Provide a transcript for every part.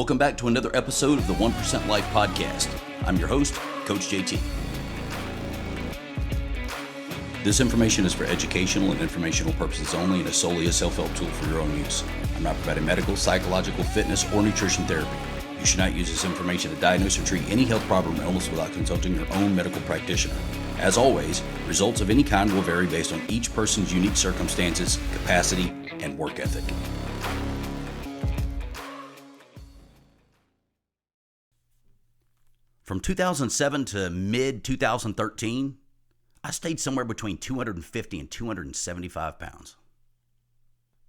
Welcome back to another episode of the 1% Life Podcast. I'm your host, Coach JT. This information is for educational and informational purposes only and is solely a self-help tool for your own use. I'm not providing medical, psychological, fitness, or nutrition therapy. You should not use this information to diagnose or treat any health problem or illness without consulting your own medical practitioner. As always, results of any kind will vary based on each person's unique circumstances, capacity, and work ethic. From 2007 to mid-2013, I stayed somewhere between 250 and 275 pounds.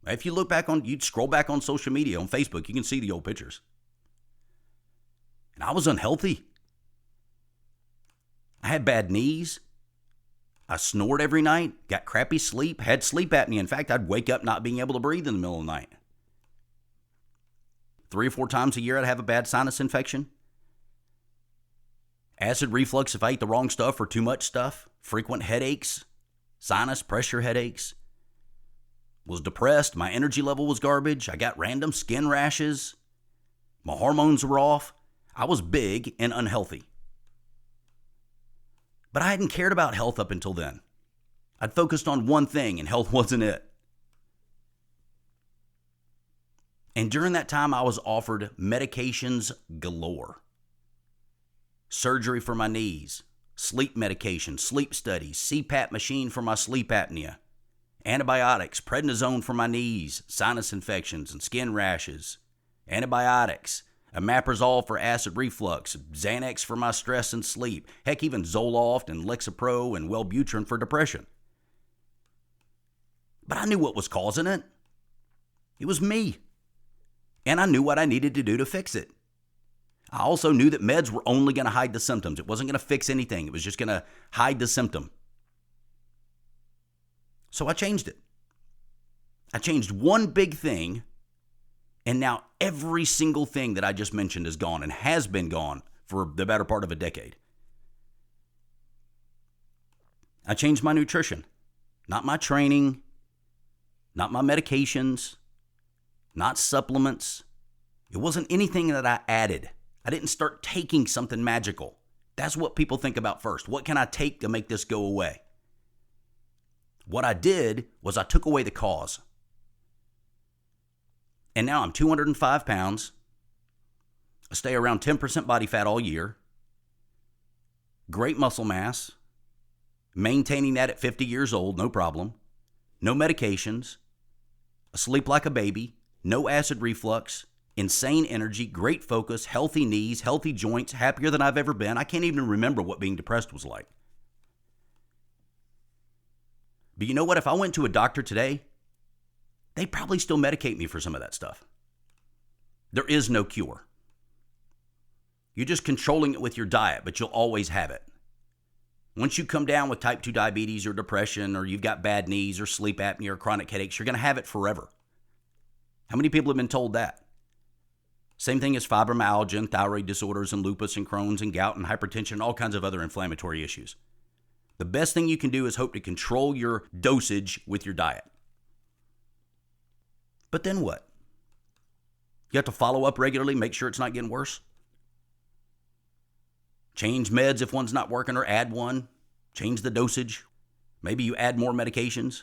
If you you'd scroll back on social media, on Facebook, you can see the old pictures. And I was unhealthy. I had bad knees. I snored every night, got crappy sleep, had sleep apnea. In fact, I'd wake up not being able to breathe in the middle of the night. 3 or 4 times a year, I'd have a bad sinus infection. Acid reflux if I ate the wrong stuff or too much stuff. Frequent headaches, sinus pressure headaches. Was depressed. My energy level was garbage. I got random skin rashes. My hormones were off. I was big and unhealthy. But I hadn't cared about health up until then. I'd focused on one thing and health wasn't it. And during that time, I was offered medications galore. Surgery for my knees, sleep medication, sleep studies, CPAP machine for my sleep apnea, antibiotics, prednisone for my knees, sinus infections and skin rashes, antibiotics, omeprazole for acid reflux, Xanax for my stress and sleep, heck, even Zoloft and Lexapro and Wellbutrin for depression. But I knew what was causing it. It was me. And I knew what I needed to do to fix it. I also knew that meds were only going to hide the symptoms. It wasn't going to fix anything. It was just going to hide the symptom. So I changed it. I changed one big thing, and now every single thing that I just mentioned is gone and has been gone for the better part of a decade. I changed my nutrition, not my training, not my medications, not supplements. It wasn't anything that I added. I didn't start taking something magical. That's what people think about first. What can I take to make this go away? What I did was I took away the cause. And now I'm 205 pounds. I stay around 10% body fat all year. Great muscle mass. Maintaining that at 50 years old, no problem. No medications. I sleep like a baby. No acid reflux. Insane energy, great focus, healthy knees, healthy joints, happier than I've ever been. I can't even remember what being depressed was like. But you know what? If I went to a doctor today, they'd probably still medicate me for some of that stuff. There is no cure. You're just controlling it with your diet, but you'll always have it. Once you come down with type 2 diabetes or depression, or you've got bad knees or sleep apnea or chronic headaches, you're going to have it forever. How many people have been told that? Same thing as fibromyalgia and thyroid disorders and lupus and Crohn's and gout and hypertension and all kinds of other inflammatory issues. The best thing you can do is hope to control your dosage with your diet. But then what? You have to follow up regularly, make sure it's not getting worse. Change meds if one's not working or add one. Change the dosage. Maybe you add more medications.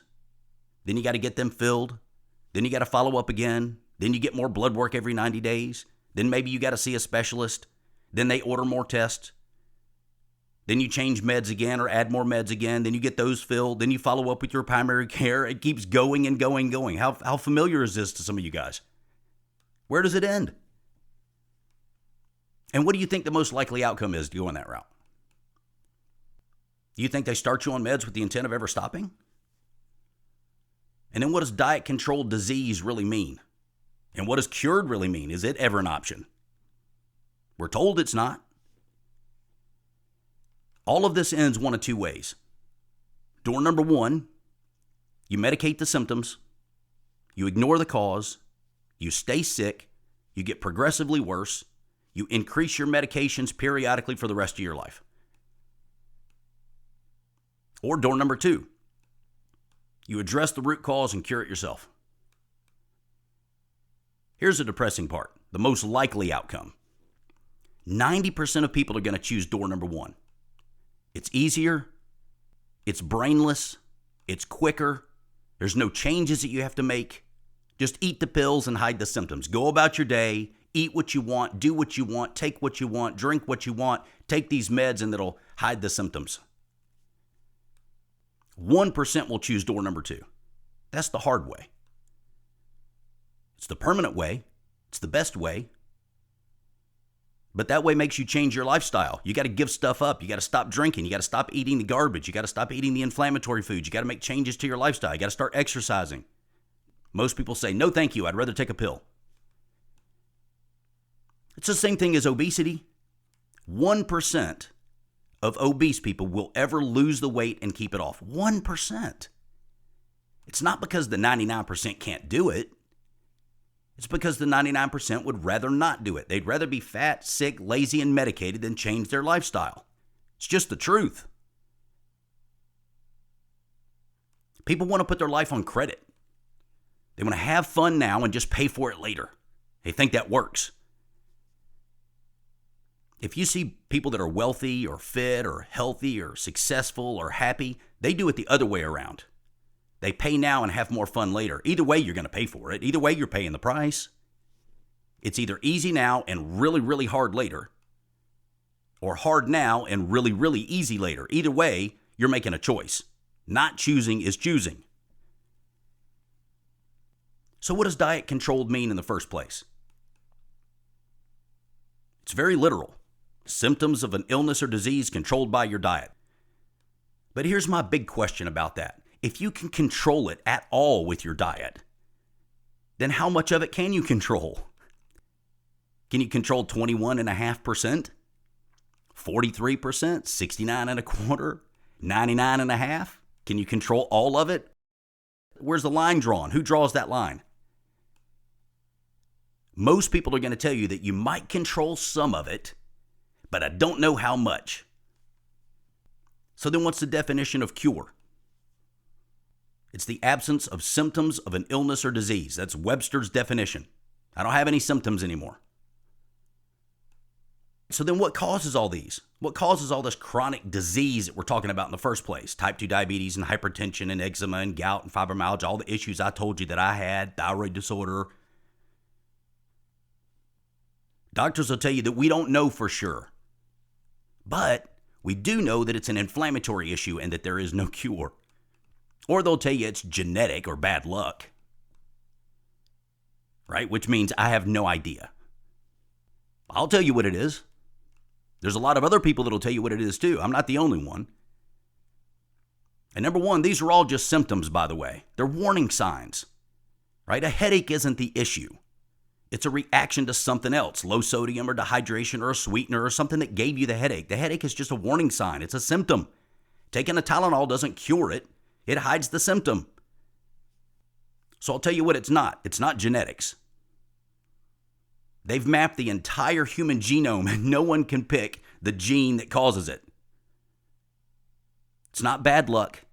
Then you got to get them filled. Then you got to follow up again. Then you get more blood work every 90 days. Then maybe you got to see a specialist. Then they order more tests. Then you change meds again or add more meds again. Then you get those filled. Then you follow up with your primary care. It keeps going and going and going. How familiar is this to some of you guys? Where does it end? And what do you think the most likely outcome is to go in that route? Do you think they start you on meds with the intent of ever stopping? And then what does diet-controlled disease really mean? And what does cured really mean? Is it ever an option? We're told it's not. All of this ends one of two ways. Door number one, you medicate the symptoms, you ignore the cause, you stay sick, you get progressively worse, you increase your medications periodically for the rest of your life. Or door number two, you address the root cause and cure it yourself. Here's the depressing part. the most likely outcome. 90% of people are going to choose door number one. It's easier, it's brainless, it's quicker, there's no changes that you have to make. Just eat the pills and hide the symptoms. Go about your day, eat what you want, do what you want, take what you want, drink what you want, take these meds and it'll hide the symptoms. 1% will choose door number two. That's the hard way. It's the permanent way. It's the best way. But that way makes you change your lifestyle. You got to give stuff up. You got to stop drinking. You got to stop eating the garbage. You got to stop eating the inflammatory foods. You got to make changes to your lifestyle. You got to start exercising. Most people say, no, thank you. I'd rather take a pill. It's the same thing as obesity. 1% of obese people will ever lose the weight and keep it off. 1%. It's not because the 99% can't do it. It's because the 99% would rather not do it. They'd rather be fat, sick, lazy, and medicated than change their lifestyle. It's just the truth. People want to put their life on credit. They want to have fun now and just pay for it later. They think that works. If you see people that are wealthy or fit or healthy or successful or happy, they do it the other way around. They pay now and have more fun later. Either way, you're going to pay for it. Either way, you're paying the price. It's either easy now and really, really hard later, or hard now and really, really easy later. Either way, you're making a choice. Not choosing is choosing. So what does diet controlled mean in the first place? It's very literal. Symptoms of an illness or disease controlled by your diet. But here's my big question about that. If you can control it at all with your diet, then how much of it can you control? Can you control 21.5%? 43%? 69.25%? 99.5%? Can you control all of it? Where's the line drawn? Who draws that line? Most people are going to tell you that you might control some of it, but I don't know how much. So then what's the definition of cure? It's the absence of symptoms of an illness or disease. That's Webster's definition. I don't have any symptoms anymore. So then what causes all these? What causes all this chronic disease that we're talking about in the first place? Type 2 diabetes and hypertension and eczema and gout and fibromyalgia, all the issues I told you that I had, thyroid disorder. Doctors will tell you that we don't know for sure. But we do know that it's an inflammatory issue and that there is no cure. Or they'll tell you it's genetic or bad luck. Right? Which means I have no idea. I'll tell you what it is. There's a lot of other people that'll tell you what it is too. I'm not the only one. And number one, these are all just symptoms, by the way. They're warning signs. Right? A headache isn't the issue. It's a reaction to something else, low sodium or dehydration or a sweetener or something that gave you the headache. The headache is just a warning sign. It's a symptom. Taking a Tylenol doesn't cure it. It hides the symptom. So I'll tell you what it's not. It's not genetics. They've mapped the entire human genome and no one can pick the gene that causes it. It's not bad luck.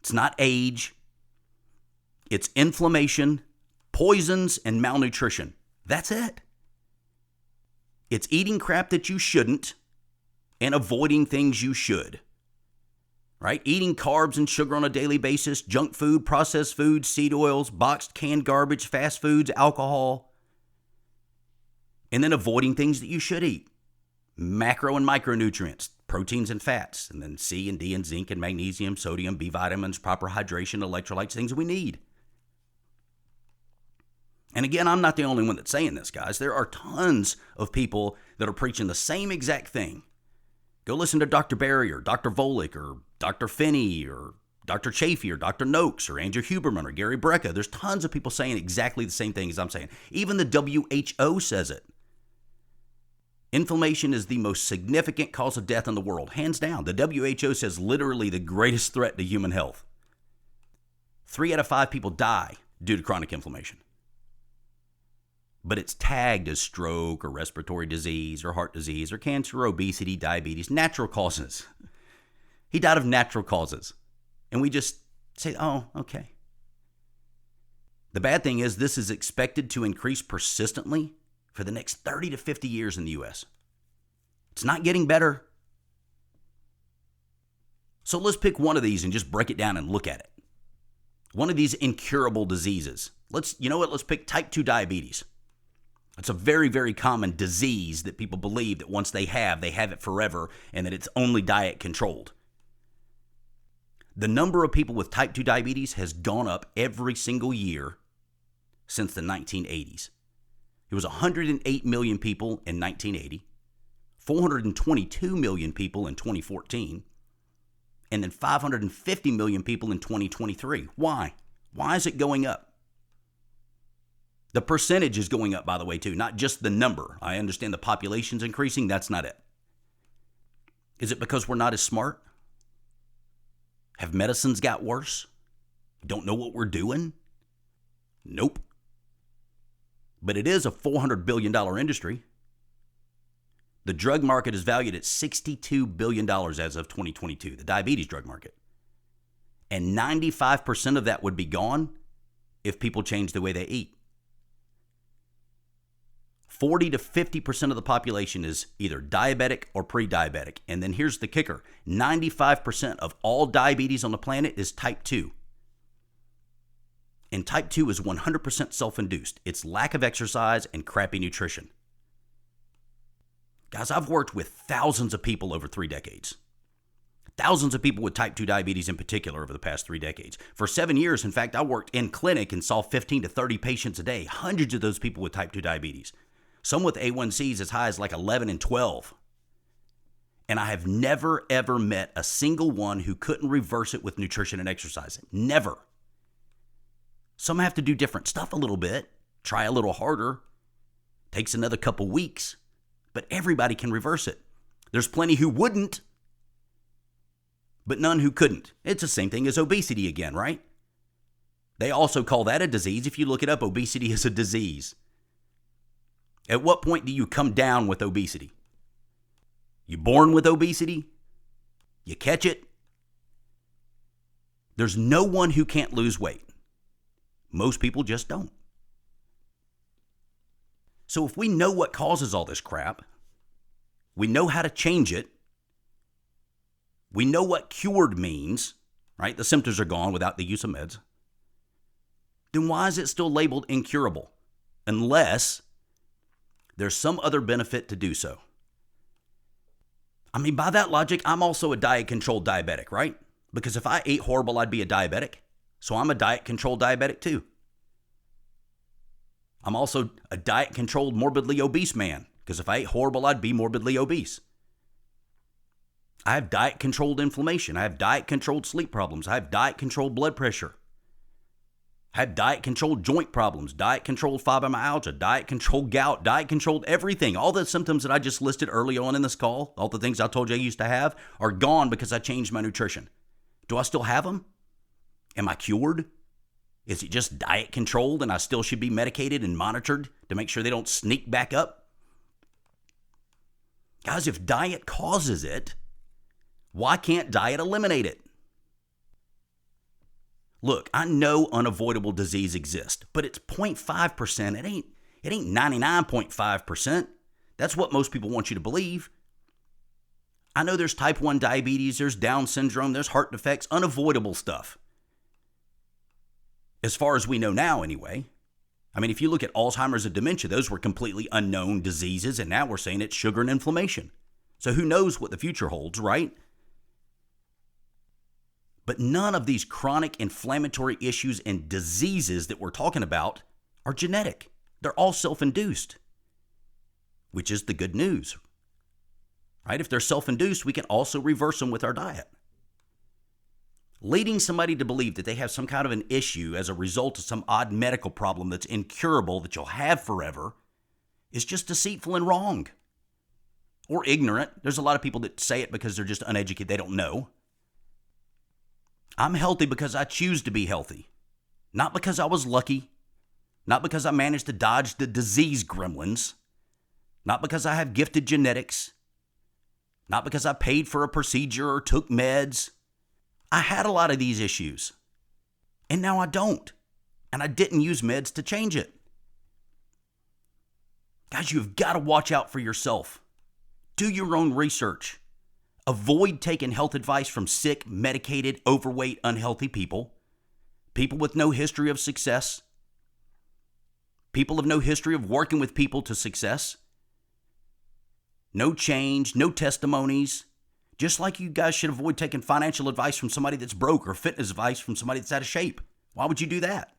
It's not age. It's inflammation, poisons, and malnutrition. That's it. It's eating crap that you shouldn't and avoiding things you should. Right? Eating carbs and sugar on a daily basis, junk food, processed foods, seed oils, boxed canned garbage, fast foods, alcohol. And then avoiding things that you should eat. Macro and micronutrients, proteins and fats, and then C and D and zinc and magnesium, sodium, B vitamins, proper hydration, electrolytes, things we need. And again, I'm not the only one that's saying this, guys. There are tons of people that are preaching the same exact thing. Go listen to Dr. Barry or Dr. Volek or Dr. Finney or Dr. Chafee or Dr. Noakes or Andrew Huberman or Gary Brecka. There's tons of people saying exactly the same thing as I'm saying. Even the WHO says it. Inflammation is the most significant cause of death in the world, hands down. The WHO says literally the greatest threat to human health. 3 out of 5 people die due to chronic inflammation. But it's tagged as stroke or respiratory disease or heart disease or cancer or obesity, diabetes, natural causes. He died of natural causes. And we just say, oh, okay. The bad thing is this is expected to increase persistently for the next 30 to 50 years in the US. It's not getting better. So let's pick one of these and just break it down and look at it. One of these incurable diseases. Let's pick type 2 diabetes. It's a very, very common disease that people believe that once they have it forever, and that it's only diet controlled. The number of people with type 2 diabetes has gone up every single year since the 1980s. It was 108 million people in 1980, 422 million people in 2014, and then 550 million people in 2023. Why? Why is it going up? The percentage is going up, by the way, too, not just the number. I understand the population's increasing. That's not it. Is it because we're not as smart? Have medicines got worse? Don't know what we're doing? Nope. But it is a $400 billion industry. The drug market is valued at $62 billion as of 2022, the diabetes drug market. And 95% of that would be gone if people change the way they eat. 40 to 50% of the population is either diabetic or pre-diabetic. And then here's the kicker. 95% of all diabetes on the planet is type 2. And type 2 is 100% self-induced. It's lack of exercise and crappy nutrition. Guys, I've worked with thousands of people over 3 decades. Thousands of people with type 2 diabetes in particular over the past 3 decades. For 7 years, in fact, I worked in clinic and saw 15 to 30 patients a day, hundreds of those people with type 2 diabetes. Some with A1Cs as high as like 11 and 12. And I have never, ever met a single one who couldn't reverse it with nutrition and exercise. Never. Some have to do different stuff a little bit, try a little harder, takes another couple weeks, but everybody can reverse it. There's plenty who wouldn't, but none who couldn't. It's the same thing as obesity again, right? They also call that a disease. If you look it up, obesity is a disease. At what point do you come down with obesity? You born with obesity? You catch it? There's no one who can't lose weight. Most people just don't. So if we know what causes all this crap, we know how to change it, we know what cured means, right? The symptoms are gone without the use of meds. Then why is it still labeled incurable? Unless there's some other benefit to do so. I mean, by that logic, I'm also a diet-controlled diabetic, right? Because if I ate horrible, I'd be a diabetic. So I'm a diet-controlled diabetic too. I'm also a diet-controlled morbidly obese man. Because if I ate horrible, I'd be morbidly obese. I have diet-controlled inflammation. I have diet-controlled sleep problems. I have diet-controlled blood pressure. I have diet-controlled joint problems, diet-controlled fibromyalgia, diet-controlled gout, diet-controlled everything. All the symptoms that I just listed early on in this call, all the things I told you I used to have, are gone because I changed my nutrition. Do I still have them? Am I cured? Is it just diet-controlled and I still should be medicated and monitored to make sure they don't sneak back up? Guys, if diet causes it, why can't diet eliminate it? Look, I know unavoidable disease exists, but it's 0.5%. It ain't 99.5%. That's what most people want you to believe. I know there's type 1 diabetes, there's Down syndrome, there's heart defects, unavoidable stuff. As far as we know now, anyway. I mean, if you look at Alzheimer's and dementia, those were completely unknown diseases, and now we're saying it's sugar and inflammation. So who knows what the future holds, right? But none of these chronic inflammatory issues and diseases that we're talking about are genetic. They're all self-induced, which is the good news, right? If they're self-induced, we can also reverse them with our diet. Leading somebody to believe that they have some kind of an issue as a result of some odd medical problem that's incurable that you'll have forever is just deceitful and wrong. Or ignorant. There's a lot of people that say it because they're just uneducated. They don't know. I'm healthy because I choose to be healthy. Not because I was lucky. Not because I managed to dodge the disease gremlins. Not because I have gifted genetics. Not because I paid for a procedure or took meds. I had a lot of these issues. And now I don't. And I didn't use meds to change it. Guys, you've got to watch out for yourself. Do your own research. Avoid taking health advice from sick, medicated, overweight, unhealthy people. People with no history of success. People with no history of working with people to success. No change, no testimonies. Just like you guys should avoid taking financial advice from somebody that's broke or fitness advice from somebody that's out of shape. Why would you do that?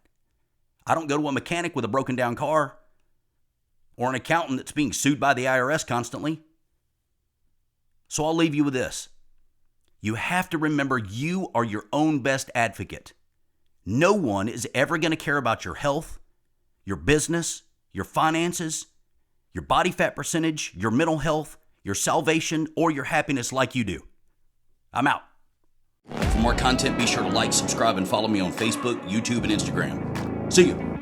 I don't go to a mechanic with a broken down car or an accountant that's being sued by the IRS constantly. So I'll leave you with this. You have to remember you are your own best advocate. No one is ever going to care about your health, your business, your finances, your body fat percentage, your mental health, your salvation, or your happiness like you do. I'm out. For more content, be sure to like, subscribe, and follow me on Facebook, YouTube, and Instagram. See you.